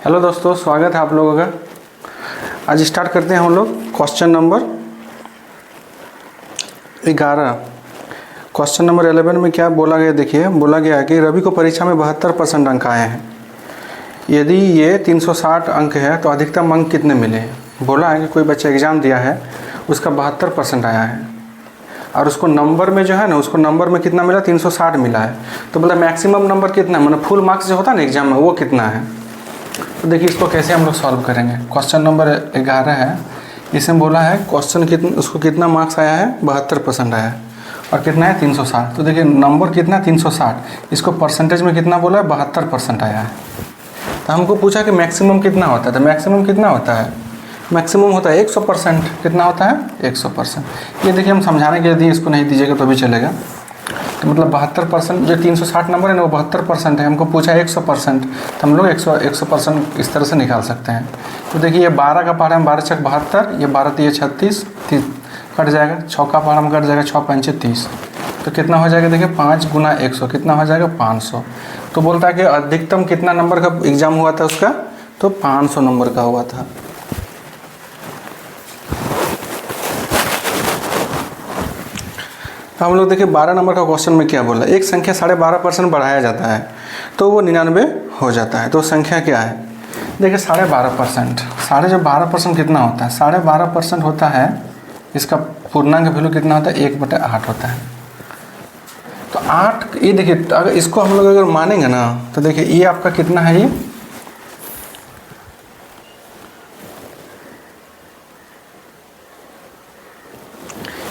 Hello दोस्तों, स्वागत है आप लोगों का। आज स्टार्ट करते हैं हम लोग क्वेश्चन नंबर 11। क्वेश्चन नंबर 11 में क्या बोला गया, देखिए बोला गया है कि रवि को परीक्षा में 72% अंक आए हैं। यदि ये 360 अंक है तो अधिकतम अंक कितने मिले हैं। बोला है कि कोई बच्चा एग्ज़ाम दिया है, उसका 72% आया है और उसको नंबर में जो है ना, उसको नंबर में कितना मिला, 360 मिला है। तो मतलब मैक्सिमम नंबर कितना है, मतलब फुल मार्क्स जो होता है ना एग्जाम में, वो कितना है। तो देखिए इसको कैसे हम लोग सॉल्व करेंगे। क्वेश्चन नंबर 11 है, इसमें बोला है क्वेश्चन कितना, उसको कितना मार्क्स आया है, 72% आया है और कितना है 360। तो देखिए नंबर कितना 360, इसको परसेंटेज में कितना बोला है, 72% आया है। तो हमको पूछा कि मैक्सिमम कितना होता है, तो मैक्सिमम कितना होता है, मैक्सिमम होता है 100%। कितना होता है 100%। ये देखिए हम समझाने के लिए दिए, इसको नहीं दीजिएगा तो भी चलेगा। तो मतलब 72%, जो 360 नंबर है ना वो 72% है। हमको पूछा 100%, तो हम लोग 100% इस तरह से निकाल सकते हैं। तो देखिए ये 12 का पहाड़ में 12 छक 72, ये 12 तो ये 36, 30 कट जाएगा, 6 का पहाड़ में कट जाएगा, 6 पंचे 30। तो कितना हो जाएगा, देखिए 5 गुना 100 कितना हो जाएगा 500। तो बोलता है कि अधिकतम कितना नंबर का एग्ज़ाम हुआ था उसका, तो 500 नंबर का हुआ था। हम लोग देखिए 12 नंबर का क्वेश्चन में क्या बोला, एक संख्या 12.5% बढ़ाया जाता है तो वो 99 हो जाता है। तो संख्या क्या है, देखिए 12.5%, साढ़े जब 12% कितना होता है, 12.5% होता है, इसका पूर्णांक वैल्यू कितना होता है, 1/8 होता है। तो 8, ये देखिए अगर इसको हम लोग अगर मानेंगे ना, तो देखिए ये आपका कितना है,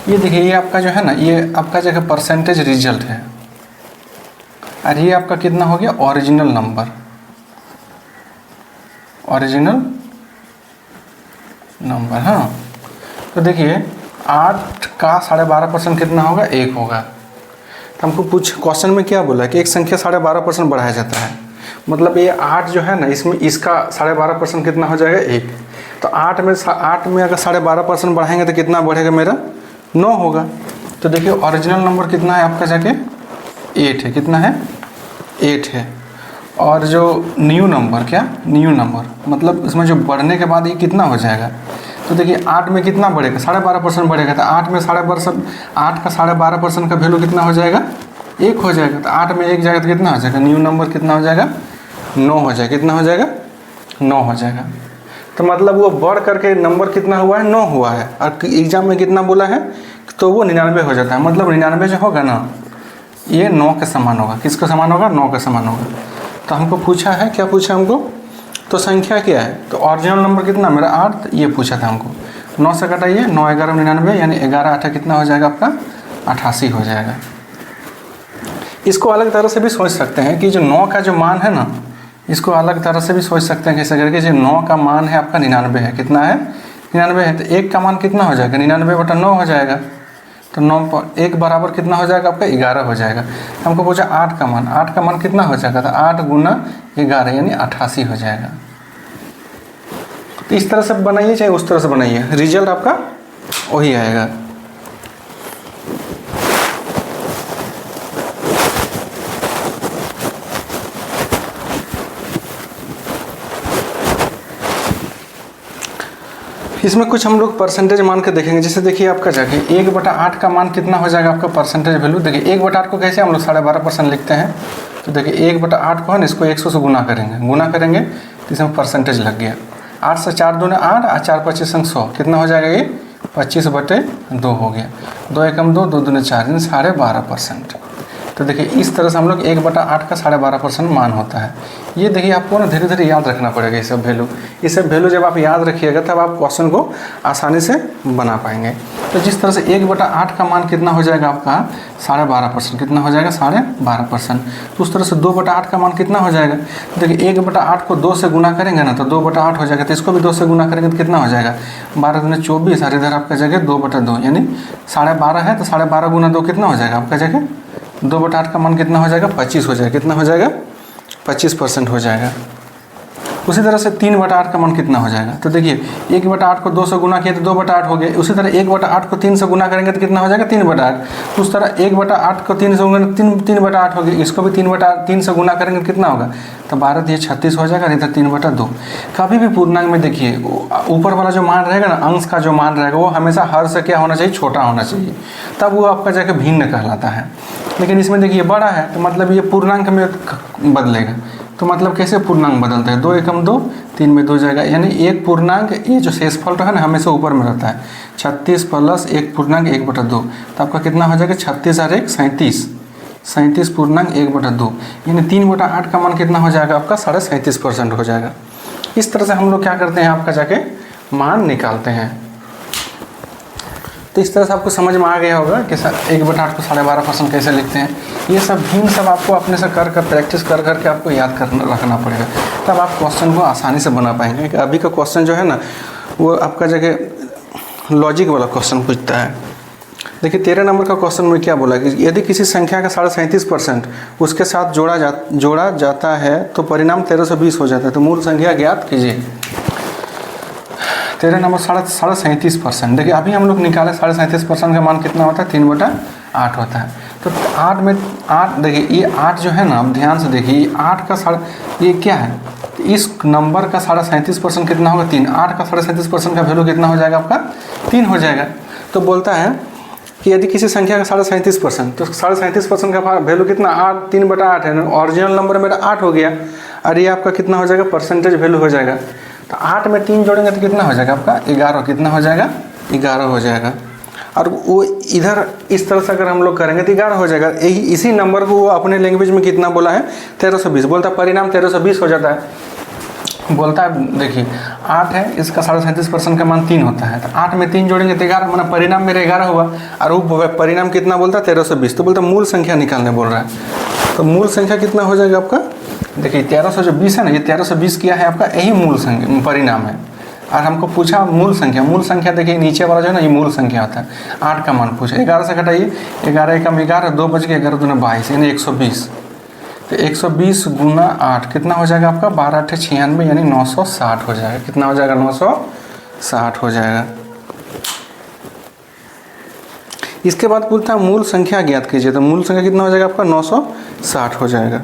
ये देखिए ये आपका जो है ना, ये आपका जगह परसेंटेज रिजल्ट है और ये आपका कितना हो गया, ओरिजिनल नंबर, ओरिजिनल नंबर। हाँ, तो देखिए 8 का 12.5% कितना होगा, 1 होगा। तो हमको क्वेश्चन में क्या बोला कि एक संख्या 12.5% बढ़ाया जाता है, मतलब ये 8 जो है ना, इसमें इसका 12.5% कितना हो जाएगा, 1। तो 8 में अगर 12.5% बढ़ाएंगे तो कितना बढ़ेगा, मेरा 9 होगा। तो देखिए ओरिजिनल नंबर कितना है आपका, जाके 8 है, कितना है 8 है। और जो न्यू नंबर, क्या न्यू नंबर, मतलब इसमें जो बढ़ने के बाद ये कितना हो जाएगा। तो देखिए 8 में कितना बढ़ेगा, 12.5% बढ़ेगा। तो 8 में 8 का 12.5% का वैल्यू कितना हो जाएगा, 1 हो जाएगा। तो 8 में 1 जाएगा तो कितना हो जाएगा, न्यू नंबर कितना हो जाएगा, 9 हो जाएगा। कितना हो जाएगा, 9 हो जाएगा। तो मतलब वो बढ़ करके नंबर कितना हुआ है, 9 हुआ है। और एग्जाम में कितना बोला है, तो वो 99 हो जाता है। मतलब 99 जो होगा ना, ये 9 के समान होगा। किसके समान होगा, 9 के समान होगा। तो हमको पूछा है, क्या पूछा हमको, तो संख्या क्या है, तो ओरिजिनल नंबर कितना मेरा 8, ये पूछा था हमको। 9 से घटाइए, 9 11 99, यानी 11 8 कितना हो जाएगा आपका, 88 हो जाएगा। इसको अलग तरह से भी सोच सकते हैं कि जो 9 का जो मान है ना, इसको अलग तरह से भी सोच सकते हैं कैसे करके, जो 9 का मान है आपका 99 है, कितना है 99 है। तो 1 का मान कितना हो जाएगा, 99/9 हो जाएगा। तो 9 पर 1 बराबर कितना हो जाएगा आपका, 11 हो जाएगा। हमको पूछा 8 का मान, 8 का मान कितना हो जाएगा, तो 8 गुना 11 यानी 88 हो जाएगा। तो इस तरह से बनाइए चाहे उस तरह से बनाइए, रिजल्ट आपका वही आएगा। इसमें कुछ हम लोग परसेंटेज मान के देखेंगे। जैसे देखिए आपका जाके 1/8 का मान कितना हो जाएगा आपका परसेंटेज वैल्यू। देखिए 1/8 को कैसे हम लोग 12.5% लिखते हैं। तो देखिए 1/8 को है ना, इसको 100 से गुना करेंगे तो इसमें परसेंटेज लग गया। 8 से 4 दूने 8 और 4 25 100 कितना हो जाएगा, ये 25/2 हो गया। 2 एकम 2, 2 दूने 4, यानी 12.5%। तो देखिए इस तरह से हम लोग 1/8 का 12.5% मान होता है। ये देखिए आपको ना धीरे धीरे याद रखना पड़ेगा ये सब वैल्यू। ये सब वैल्यू जब आप याद रखिएगा तब आप क्वेश्चन को आसानी से बना पाएंगे। तो जिस तरह से 1/8 का मान कितना हो जाएगा आपका 12.5%, कितना हो जाएगा 12.5%। तो उस तरह से 2/8 का मान कितना हो जाएगा। देखिए 1/8 को 2 से गुना करेंगे ना तो 2/8 हो जाएगा। तो इसको भी 2 से गुना करेंगे तो कितना हो जाएगा, 12 दूने 24 और इधर आपका जगह 2/2 यानी 12.5 है। तो 12.5 गुना 2 कितना हो जाएगा आपका जगह, 2/8 का मान कितना हो जाएगा, 25 हो जाएगा। कितना हो जाएगा, 25% हो जाएगा। उसी तरह से 3/8 का मान कितना हो जाएगा, तो देखिए 1/8 को 2 से गुना किया तो 2/8 हो गया। उसी तरह 1/8 को 3 से गुना करेंगे तो कितना हो जाएगा 3/8। उस तरह 1/8 को 3 से गुना 3/8 हो गया। इसको भी 3 से गुना करेंगे तो कितना होगा, तो 12 ये 36 हो जाएगा, इधर 3/2। कभी भी पूर्णांक में देखिए ऊपर वाला जो मान रहेगा ना, अंश का जो मान रहेगा वो हमेशा हर से क्या होना चाहिए, छोटा होना चाहिए, तब वो आपका जाके भिन्न कहलाता है। लेकिन इसमें देखिए बड़ा है तो मतलब ये पूर्णांक में बदलेगा। तो मतलब कैसे पूर्णांक बदलता है, 2 एकम 2, 3 में 2 जाएगा, यानी एक पूर्णांक ये जो शेषफल है ना हमेशा ऊपर में रहता है। 36 प्लस एक पूर्णांक 1/2, तो आपका कितना हो जाएगा 36 और 1 37, 37 पूर्णांक 1/2, यानी 3/8 का मान कितना हो जाएगा आपका 37.5% हो जाएगा। इस तरह से हम लोग क्या करते हैं, आपका जाके मान निकालते हैं। तो इस तरह से आपको समझ में आ गया होगा कि 1/8 को 12.5% कैसे लिखते हैं। ये सब भिन्न सब आपको अपने से कर प्रैक्टिस कर करके आपको याद करना रखना पड़ेगा, तब आप क्वेश्चन को आसानी से बना पाएंगे। कि अभी का क्वेश्चन जो है ना वो आपका जगह लॉजिक वाला क्वेश्चन पूछता है। देखिए 13 नंबर का क्वेश्चन में क्या बोला कि यदि किसी संख्या का 37.5% उसके साथ जोड़ा जाता है तो परिणाम 1320 हो जाता है। तो मूल संख्या ज्ञात कीजिए। 13 नंबर 37.5%। देखिए अभी हम लोग निकाले 37.5% का मान कितना होता है, 3/8 होता है। तो 8 में 8 देखिए ये 8 जो है ना, आप ध्यान से देखिए ये 8 का ये क्या है, तो इस नंबर का 37.5% कितना होगा 3। 8 का 37.5% का वैल्यू कितना हो जाएगा आपका 3 हो जाएगा। तो बोलता है कि यदि किसी संख्या का 37.5%, तो 37.5% का वैल्यू कितना 8, 3/8 है। ओरिजिनल नंबर मेरा 8 हो गया और ये आपका कितना हो जाएगा, परसेंटेज वैल्यू हो जाएगा। तो 8 में 3 जोड़ेंगे तो कितना हो जाएगा आपका 11, कितना हो जाएगा 11 हो जाएगा। और वो इधर इस तरह से अगर हम लोग करेंगे तो 11 हो जाएगा। यही इसी नंबर को वो अपने लैंग्वेज में कितना बोला है 1320, बोलता है परिणाम 1320 हो जाता है। बोलता है देखिए 8 है, इसका 37.5% का मान 3 होता है। तो 8 में 3 जोड़ेंगे तो 11, मतलब परिणाम मेरा 11 हुआ। और वो परिणाम कितना बोलता है 1320, तो बोलता है मूल संख्या निकालने बोल रहा है। तो मूल संख्या कितना हो जाएगा आपका, देखिए 1320 है ना, ये 1320 क्या है आपका, यही मूल संख्या परिणाम है। और हमको पूछा मूल संख्या देखिए नीचे वाला जो है ना ये मूल संख्या होता है। 8 का मान पूछा, 11 से घटाइए, 11 एकम 11, 2 बच गए, 11 दूना 22 यानी 120। तो 120 गुना 8 कितना हो जाएगा आपका 12 8 96 यानी 960 हो जाएगा। कितना हो जाएगा 960 हो जाएगा। इसके बाद पूछता है मूल संख्या ज्ञात कीजिए। तो मूल संख्या कितना हो जाएगा आपका 960 हो जाएगा।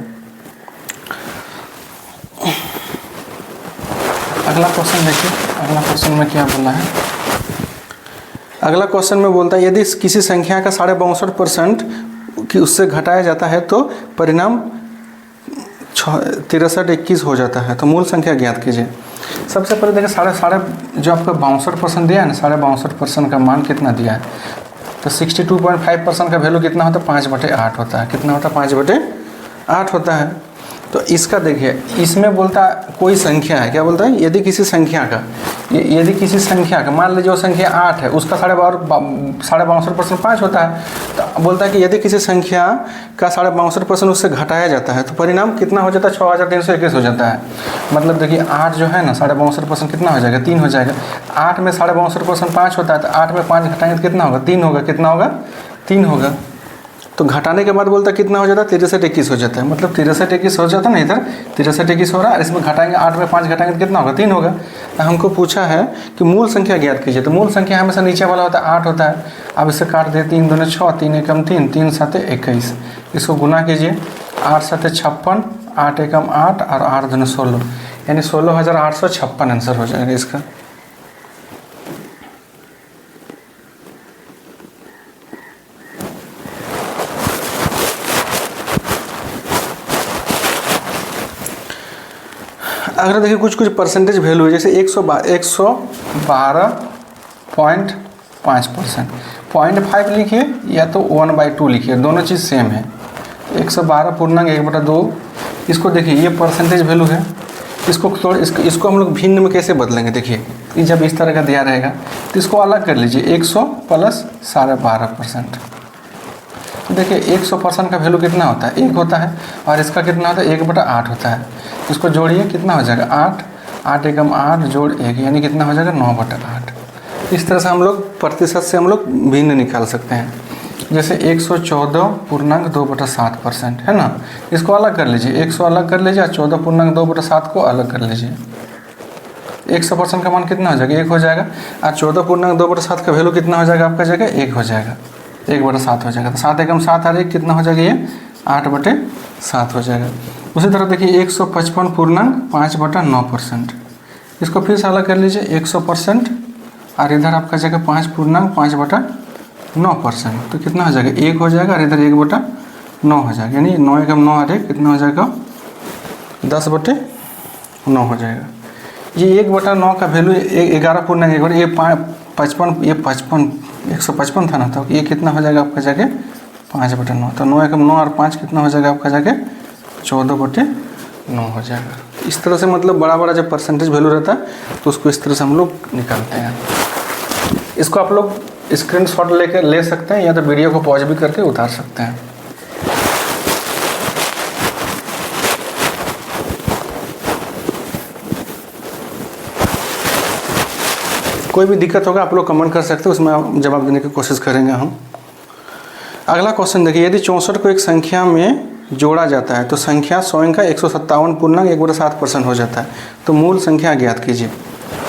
अगला क्वेश्चन देखिए, अगला क्वेश्चन में क्या बोला है। अगला क्वेश्चन में बोलता है यदि किसी संख्या का 62% कि उससे घटाया जाता है तो परिणाम 6321 हो जाता है। तो मूल संख्या ज्ञात कीजिए। सबसे पहले देखिए साढ़े जो आपका 62% दिया है ना, 62% का मान कितना दिया है, तो 62.5% का वैल्यू कितना होता है 5/8 होता है। कितना होता है 5/8 होता है। तो इसका देखिए इसमें बोलता है कोई संख्या है, क्या बोलता है यदि किसी संख्या का मान लीजिए वो संख्या 8 है, उसका 62% 5 होता है। तो बोलता है कि यदि किसी संख्या का 62% उससे घटाया जाता है तो परिणाम कितना हो जाता है 6321 हो जाता है। मतलब देखिए 8 जो है ना 62% कितना हो जाएगा 3 हो जाएगा। 8 में 62% 5 होता है, तो 8 में 5 घटाएंगे तो कितना होगा 3 होगा। कितना होगा 3 होगा। तो घटाने के बाद बोलता है कितना हो जाता है 6321 हो जाता है। मतलब 6321 हो जाता है ना, इधर 6321 हो रहा है और इसमें घटाएंगे 8 में 5 घटाएंगे तो कितना होगा 3 होगा। तो हमको पूछा है कि मूल संख्या ज्ञात कीजिए। तो मूल संख्या हमेशा नीचे वाला होता है 8 होता है। अब इसे काट दे 3 दूने 6, 3 एकम 3, 3 7 21। इसको गुना कीजिए 8 7 56, 8 एकम 8 और 8 दूने 16 यानी 16,856 आंसर हो जाएगा इसका। अगर देखिए कुछ परसेंटेज वैल्यू है, जैसे 112.5%, 0.5 लिखिए या तो 1/2 लिखिए, दोनों चीज़ सेम है। 112 पूर्णांक 1/2, इसको देखिए ये परसेंटेज वैल्यू है। इसको हम लोग भिन्न में कैसे बदलेंगे, देखिए जब इस तरह का दिया रहेगा तो इसको अलग कर लीजिए 100 प्लस 12.5%। तो देखिए 100% का वैल्यू कितना होता है 1 होता है और इसका कितना होता है 1/8 होता है। इसको जोड़िए कितना हो जाएगा 8, 8 एकम 8 जोड़ 1 यानी कितना हो जाएगा 9/8। इस तरह से हम लोग प्रतिशत से हम लोग भिन्न निकाल सकते हैं। जैसे 114.2/7% है ना, इसको अलग कर लीजिए, 100 अलग कर लीजिए और 14.2/7 को अलग कर लीजिए। 100% का मान कितना हो जाएगा, 1 हो जाएगा। और 14.2/7 का वैल्यू कितना हो जाएगा आपका जगह, 1 हो जाएगा, 1/7 हो जाएगा। तो 7 एकम 7 और 1 कितना हो जाएगा, ये 8/7 हो जाएगा। उसी तरह देखिए 155.5/9%, इसको फिर से अलग कर लीजिए, 100% और इधर आपका जगह 5.5/9%, तो कितना हो जाएगा, 1 हो जाएगा और इधर 1/9 हो जाएगा, यानी 9 एकम 9 और 1 कितना हो जाएगा, 10/9 हो जाएगा। ये 1/9 का वैल्यू 11.1, ये 55, ये 155 था ना, तो ये कितना हो जाएगा आपका जगह 5/9, तो 9 एकम 9 और 5 कितना हो जाएगा आपका जगह 14/9 हो जाएगा। इस तरह से मतलब बड़ा बड़ा जब परसेंटेज वैल्यू रहता है तो उसको इस तरह से हम लोग निकालते हैं। इसको आप लोग स्क्रीनशॉट लेकर ले सकते हैं या तो वीडियो को पॉज भी करके उतार सकते हैं। कोई भी दिक्कत होगा आप लोग कमेंट कर सकते हैं, उसमें जवाब देने की कोशिश करेंगे हम। अगला क्वेश्चन देखिए, यदि 64 को एक संख्या में जोड़ा जाता है तो संख्या स्वयं का 157.1/7% हो जाता है, तो मूल संख्या ज्ञात कीजिए।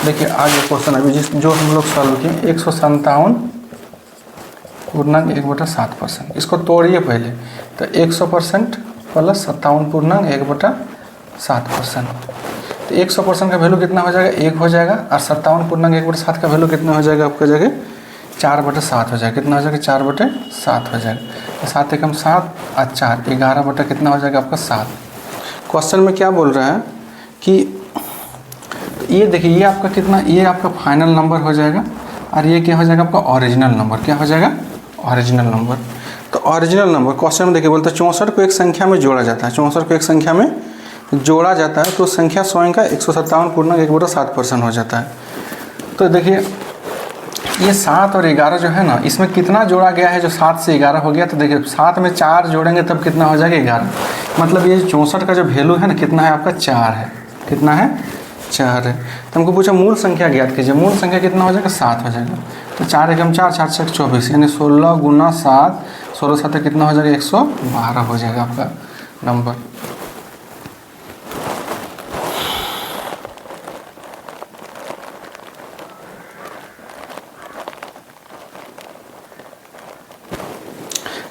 देखिए आगे क्वेश्चन अभी जो हम लोग सॉल्व किए 157.1/7%, इसको तोड़िए पहले, तो 100% प्लस 57.1/7%, तो 100% का वैल्यू कितना हो जाएगा, 1 हो जाएगा, और 57.1/7 का वैल्यू कितना हो जाएगा आपका जगह 4/7 हो जाएगा, कितना हो जाएगा 4/7 हो जाएगा, 7 एकम 7 और 4 11 कितना हो जाएगा आपका 7। क्वेश्चन में क्या बोल रहा है कि ये देखिए ये आपका कितना, ये आपका फाइनल नंबर हो जाएगा और ये क्या हो जाएगा आपका ओरिजिनल नंबर, क्या हो जाएगा ओरिजिनल नंबर। तो ओरिजिनल नंबर क्वेश्चन में देखिए बोलते हैं 64 को एक संख्या में जोड़ा जाता है, 64 को एक संख्या में जोड़ा जाता है तो संख्या स्वयं का 157.1/7% हो जाता है। तो देखिए ये 7 और 11 जो है ना, इसमें कितना जोड़ा गया है, जो 7 से 11 हो गया, तो देखिए 7 में 4 जोड़ेंगे तब कितना हो जाएगा 11, मतलब ये 64 का जो वैल्यू है ना कितना है आपका 4 है, कितना है 4 है। तो हमको पूछा मूल संख्या ज्ञात कीजिए, मूल संख्या कितना हो जाएगा 7 हो जाएगा, तो 4 एकम 4 4 6 24, यानी 16 गुना 7 16 7 कितना हो जाएगा 112 हो जाएगा आपका नंबर।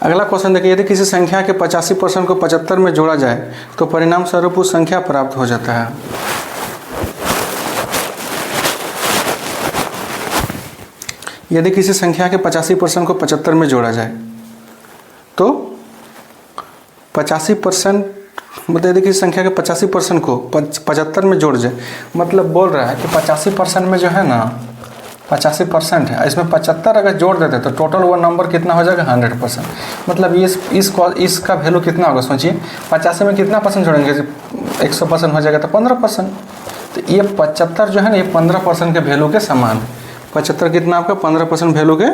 अगला क्वेश्चन देखिए, यदि किसी संख्या के 85% को 75 में जोड़ा जाए तो परिणाम स्वरूप उस संख्या प्राप्त हो जाता है। यदि किसी संख्या के 85% को 75 में जोड़ा जाए तो 85%, मतलब यदि किसी संख्या के 85% को 75 में जोड़ जाए, मतलब बोल रहा है कि 85% में जो है ना 85% है, इसमें 75 अगर जोड़ देते तो टोटल वो नंबर कितना हो जाएगा 100%। मतलब इसका वैल्यू कितना होगा सोचिए, 85 में कितना परसेंट जोड़ेंगे, 100% हो जाएगा तो 15%, तो ये 75 जो है ना ये 15% के वैल्यू के समान है। 75 कितना आपका 15% वैल्यू के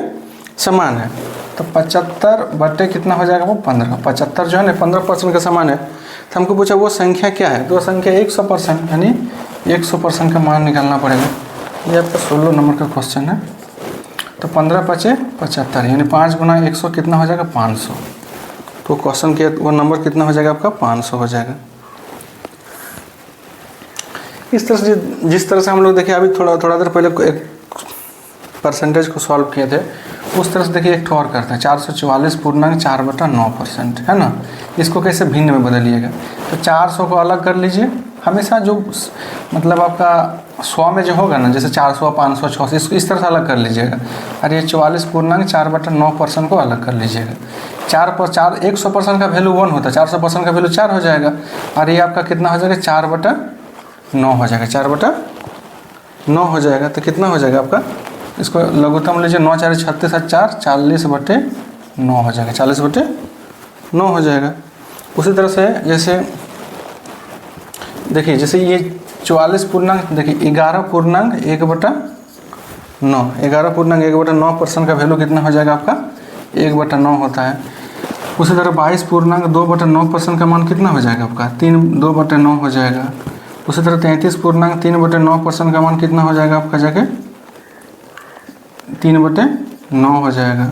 समान है, तो 75 बटे कितना हो जाएगा वो 15, 75 जो है ना 15% के समान है। तो हमको पूछा वो संख्या क्या है, तो वो संख्या 100%, यानी 100% का मान निकालना पड़ेगा। ये आपका 16 नंबर का क्वेश्चन है। तो 15 × 5 = 75, यानी 5 गुना 100 कितना हो जाएगा 500, तो क्वेश्चन के वो नंबर कितना हो जाएगा आपका 500 हो जाएगा। इस तरह से जिस तरह से हम लोग देखिए अभी थोड़ा देर पहले एक परसेंटेज को सॉल्व किए थे, उस तरह से देखिए एक और करते हैं 444.4/9% है ना, इसको कैसे भिन्न में बदलिएगा। तो 400 को अलग कर लीजिए, हमेशा जो मतलब आपका 100 में जो होगा ना, जैसे 400 500 600 इसको इस तरह से अलग कर लीजिएगा, और ये 44.4/9% को अलग कर लीजिएगा। 4 पर 4 100% का वैल्यू 1 होता है, 400% का वैल्यू 4 हो जाएगा, और ये आपका कितना हो जाएगा 4/9 हो जाएगा, 4/9 हो जाएगा। तो कितना हो जाएगा आपका, इसको लघुत्तम लीजिए, 9 4 36 और 4 40/9 हो जाएगा, 40/9 हो जाएगा। उसी तरह से जैसे देखिए जैसे ये 44 पूर्णांक देखिए 11.1/9, 11.1/9% का वैल्यू कितना हो जाएगा आपका 1/9 होता है। उसी तरह 22.2/9% का मान कितना हो जाएगा आपका 2/9 हो जाएगा। उसी तरह 33.3/9% का मान कितना हो जाएगा आपका जगह 3/9 हो जाएगा।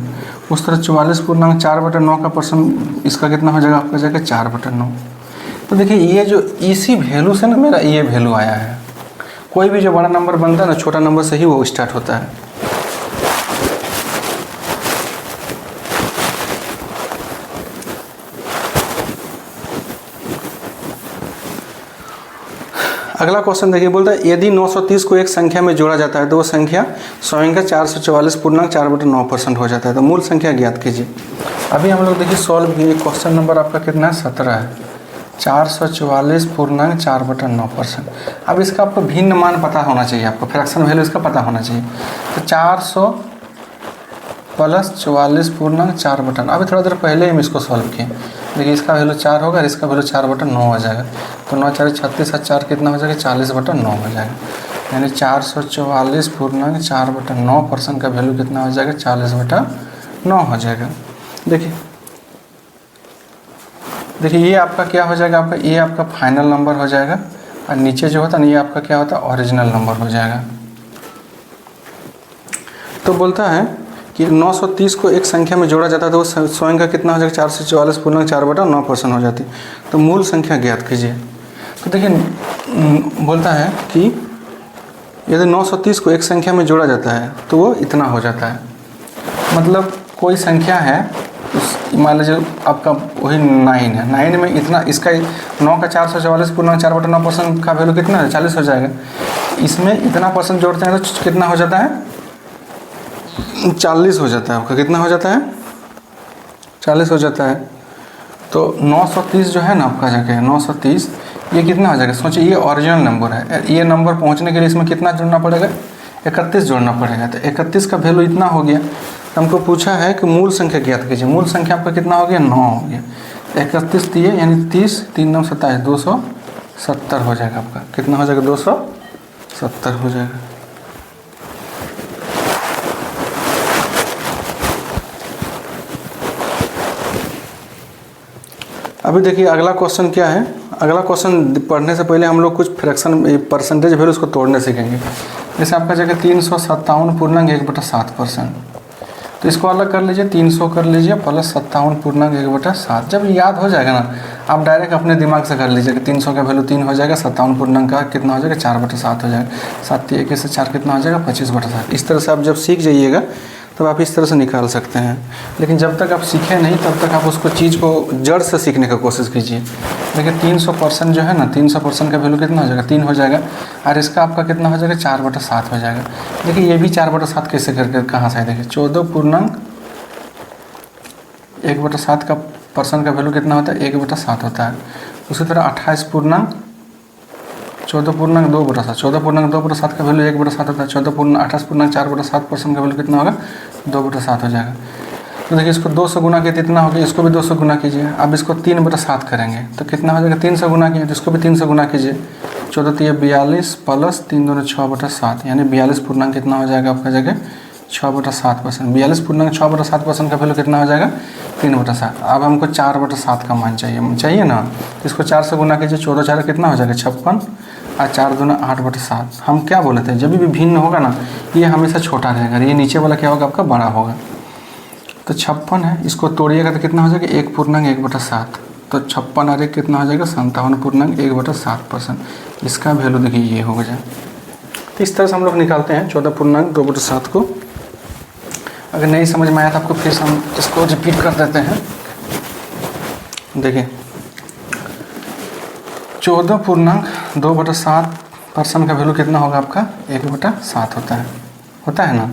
उस तरह 44.4/9 का परसेंट इसका कितना हो जाएगा आपका जाएगा 4/9। तो देखिए ये जो इसी वैल्यू से ना मेरा ये वैल्यू आया है। कोई भी जो बड़ा नंबर बनता है ना छोटा नंबर से ही वो स्टार्ट होता है। अगला क्वेश्चन देखिए, बोलता है यदि 930 को एक संख्या में जोड़ा जाता है तो वो संख्या स्वयं का 444.4/9% हो जाता है। तो मूल संख्या ज्ञात कीजिए। अभी हम लोग देखिए सॉल्व किए। क्वेश्चन नंबर आपका कितना है 17 है। 444.4/9%। अब इसका आपको भिन्न मान पता होना चाहिए, आपको फ्रैक्शन वैल्यू इसका पता होना चाहिए। तो 400 + 44.4/9। अभी थोड़ा देर पहले हम इसको सॉल्व किए। देखिए इसका वैल्यू 4 होगा और इसका वैल्यू 4/9 हो जाएगा। तो 9 4 36 और 4 कितना हो जाएगा 40/9 हो जाएगा। यानी 444.4/9% का वैल्यू कितना हो जाएगा 40/9 हो जाएगा। देखिए ये आपका क्या हो जाएगा, आपका ये आपका फाइनल नंबर हो जाएगा और नीचे जो होता है ना ये आपका क्या होता है ओरिजिनल नंबर हो जाएगा। तो बोलता है कि 930 को एक संख्या में जोड़ा जाता है तो वो स्वयं का कितना हो जाएगा 444.4/9% हो जाती है। तो मूल संख्या ज्ञात कीजिए। तो देखिए बोलता है कि यदि 930 को एक संख्या में जोड़ा जाता है तो वो इतना हो जाता है। मतलब कोई संख्या है उस मान लीजिए आपका वही 9 है, 9 में इतना इसका 9 का 444.4/9% का वैल्यू कितना है 40 हो जाएगा। इसमें इतना परसेंट जोड़ते हैं तो कितना हो जाता है 40 हो जाता है। आपका कितना हो जाता है 40 हो जाता है। तो 930 जो है ना आपका जगह 930 ये कितना हो जाएगा, सोचिए ये ओरिजिनल नंबर है। ये नंबर पहुंचने के लिए इसमें कितना जोड़ना पड़ेगा 31 जोड़ना पड़ेगा। तो 31 का वैल्यू इतना हो गया। तो हमको पूछा है कि मूल संख्या ज्ञात कीजिए। मूल संख्या आपका कितना हो गया 9 हो गया। 31 दिए यानी 30 3 9 27 270 हो जाएगा। आपका कितना हो जाएगा 270 हो जाएगा। अभी देखिए अगला क्वेश्चन क्या है। अगला क्वेश्चन पढ़ने से पहले हम लोग कुछ फ्रैक्शन परसेंटेज वैल्यू उसको तोड़ने सीखेंगे। जैसे आपका जगह 357.7%। तो इसको अलग कर लीजिए 300 कर लीजिए प्लस 57.1/7। जब याद हो जाएगा ना आप डायरेक्ट अपने दिमाग से कर लीजिए कि 300 का वैल्यू 3 हो जाएगा 57 पूर्णांक का कितना हो जाएगा 4/7 हो जाएगा। 7 1 से 4 कितना हो जाएगा 25/7। इस तरह से आप जब सीख जाइएगा तब आप इस तरह से निकाल सकते हैं। लेकिन जब तक आप सीखें नहीं तब तक आप उसको चीज़ को जड़ से सीखने का कोशिश कीजिए। देखिए 300% जो है ना 300% का वैल्यू कितना हो जाएगा 3 हो जाएगा और इसका आपका कितना हो जाएगा 4/7 हो जाएगा। देखिए ये भी 4/7 कैसे करके कहाँ से है, देखिए 14.1/7 का परसेंट का वैल्यू कितना होता है 1/7 होता है। उसी तरह 28.14.2/7 14.2/7 का वैल्यू 1/7 होता है। 28.4/7% का वैल्यू कितना होगा 2/7 हो जाएगा। तो देखिए इसको 200 गुना किए तो इतना हो गया, इसको भी 200 गुना कीजिए। अब इसको 3/7 करेंगे तो कितना हो जाएगा 300 गुना किए तो इसको भी 300 गुना कीजिए। 14 3 42 प्लस 3 2 6/7 यानी 42 पूर्णांक कितना हो जाएगा आपका जगह 6/7%। 42 पूर्णांक 6/7% का वैल्यू कितना हो जाएगा 3/7। अब हमको 4/7 का मान चाहिए ना, तो इसको 4 से गुना कीजिए। 14 4 कितना हो जाएगा 56 और 4 दूना 8/7। हम क्या बोले थे जब भी भिन्न होगा ना ये हमेशा छोटा रहेगा, ये नीचे वाला क्या होगा आपका बड़ा होगा। तो 56 है, इसको तोड़िएगा तो कितना हो जाएगा 1/1/7। तो 56 और 1 कितना हो जाएगा 57.1/7%। इसका वैल्यू देखिए ये हो जाए। तो इस तरह से हम लोग निकालते हैं 14.2/7 को। अगर नहीं समझ में आया तो आपको फिर हम इसको रिपीट कर देते हैं। देखिए 14.2/7% का वैल्यू कितना होगा आपका 1/7 होता है ना।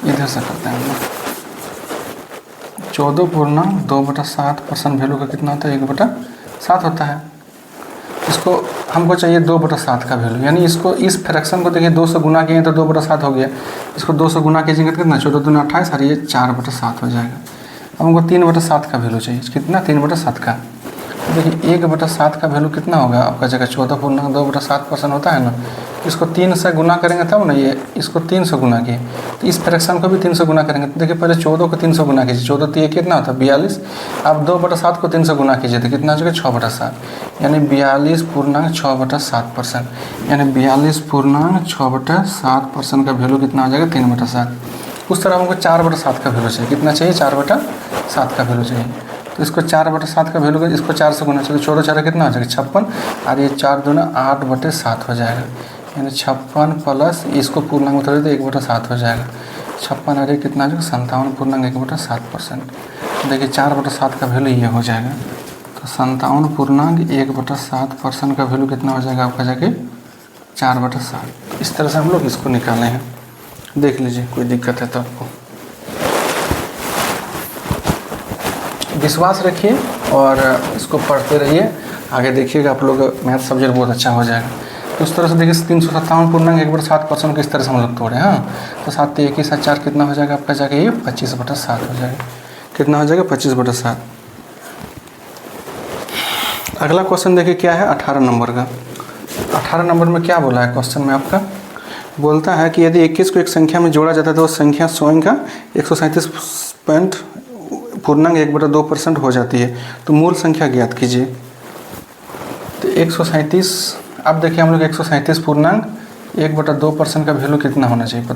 इधर से करते हैं हम लोग 14.2/7% वैल्यू का कितना होता है 1/7 होता है। इसको हमको चाहिए 2/7 का वैल्यू, यानी इसको इस फ्रैक्शन को देखिए 200 गुना किए तो 2/7 हो गया। इसको 200 गुना कीजिएगा तो कितना 14 दूना 28 और ये 4/7 हो जाएगा। अब हमको 3/7 का वैल्यू चाहिए, कितना 3/7 का। देखिए 1/7 का वैल्यू कितना होगा आपका जगह 14.2/7% होता है ना। इसको 3 से गुना करेंगे तब ना ये इसको 300 गुना किए तो इस फ्रैक्शन को भी 300 गुना करेंगे। तो देखिए पहले 14 को 300 गुना कीजिए। 14 3 कितना होता है 42। अब 2/7 को 300 गुना कीजिए तो कितना हो जाएगा 6/7 यानी 42.6/7%। यानी 42.6/7% का वैल्यू कितना हो जाएगा 3/7। उस तरह हमको 4/7 का वैल्यू चाहिए। कितना चाहिए? 4/7 का वैल्यू चाहिए। तो इसको 4/7 का वैल्यू इसको 4 से गुना चाहिए। 4 कितना हो जाएगा? 56, और ये 4 दूना 8/7 हो जाएगा, यानी 56 प्लस इसको पूर्णांक उतारे तो 1/7 हो जाएगा। 56 और ये कितना हो जाएगा? 57.1/7%। देखिए 4/7 का वैल्यू ये हो जाएगा। तो 57.1/7% का वैल्यू कितना हो जाएगा आपका जाके? 4/7। तो इस तरह से हम लोग इसको निकाले हैं। देख लीजिए, कोई दिक्कत है तो आपको विश्वास रखिए और इसको पढ़ते रहिए। आगे देखिएगा आप लोग मैथ सब्जेक्ट बहुत अच्छा हो जाएगा। तो इस तरह से देखिए 357.1/7% किस तरह से हम लोग तोड़े। हाँ, तो 7 1 7 4 कितना हो जाएगा आपका जाके? ये 25/7 हो जाएगा। कितना हो जाएगा? 25/7। अगला क्वेश्चन देखिए क्या है, 18 नंबर का। 18 नंबर में क्या बोला है क्वेश्चन में आपका? बोलता है कि यदि 21 को एक संख्या में जोड़ा जाता है तो संख्या स्वयं का 137.1/2% हो जाती है। तो मूल संख्या ज्ञात कीजिए। तो 137, अब देखिए हम लोग 137.1/2% का वैल्यू कितना होना चाहिए? तो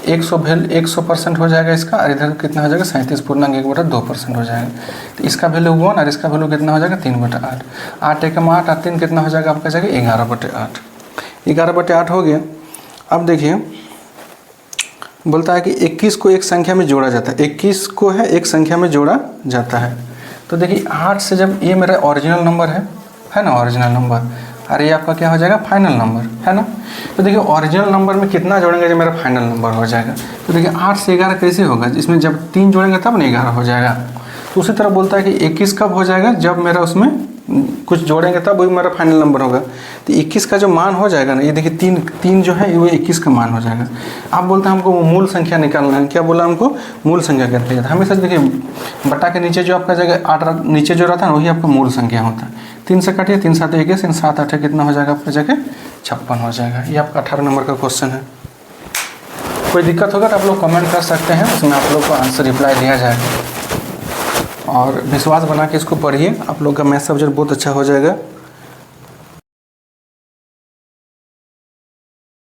100% हो जाएगा इसका, और इधर कितना हो जाएगा? 37.1/2% हो जाएगा। तो इसका वैल्यू 1 और इसका वैल्यू कितना हो जाएगा? 3/8। 8 एकम 8 और 3 कितना हो जाएगा आपका जाएगा? 11/8। 11/8 हो गया। अब देखिए बोलता है कि 21 को एक संख्या में जोड़ा जाता है। 21 को है एक संख्या में जोड़ा जाता है। तो देखिए 8 से, जब ये मेरा ओरिजिनल नंबर है ना, ओरिजिनल नंबर, और ये आपका क्या हो जाएगा? फाइनल नंबर है ना। तो देखिए ओरिजिनल नंबर में कितना जोड़ेंगे जो मेरा फाइनल नंबर हो जाएगा? तो देखिए 8 से 11 कैसे होगा? इसमें जब 3 जोड़ेंगे तब ना 11 हो जाएगा। तो उसी तरह बोलता है कि 21 कब हो जाएगा? जब मेरा उसमें कुछ जोड़ेंगे तब वही मेरा फाइनल नंबर होगा। तो 21 का जो मान हो जाएगा ना, ये देखिए 3 जो है वो 21 का मान हो जाएगा। आप बोलते हैं हमको मूल संख्या निकालना है। क्या बोला हमको? मूल संख्या कहते हैं। हमेशा देखिए बटा के नीचे जो आपका जगह 8 नीचे जो रहता है ना, वही आपका मूल संख्या होता है। 3 से काटिए, 3 7 21, 3 7 8 कितना हो जाएगा आपका जगह? 56 हो जाएगा। ये आपका 18 नंबर का क्वेश्चन है। कोई दिक्कत होगा तो आप लोग कमेंट कर सकते हैं, उसमें आप लोग को आंसर रिप्लाई दिया जाएगा। और विश्वास बना के इसको पढ़िए, आप लोग का मैथ सब्जेक्ट बहुत अच्छा हो जाएगा।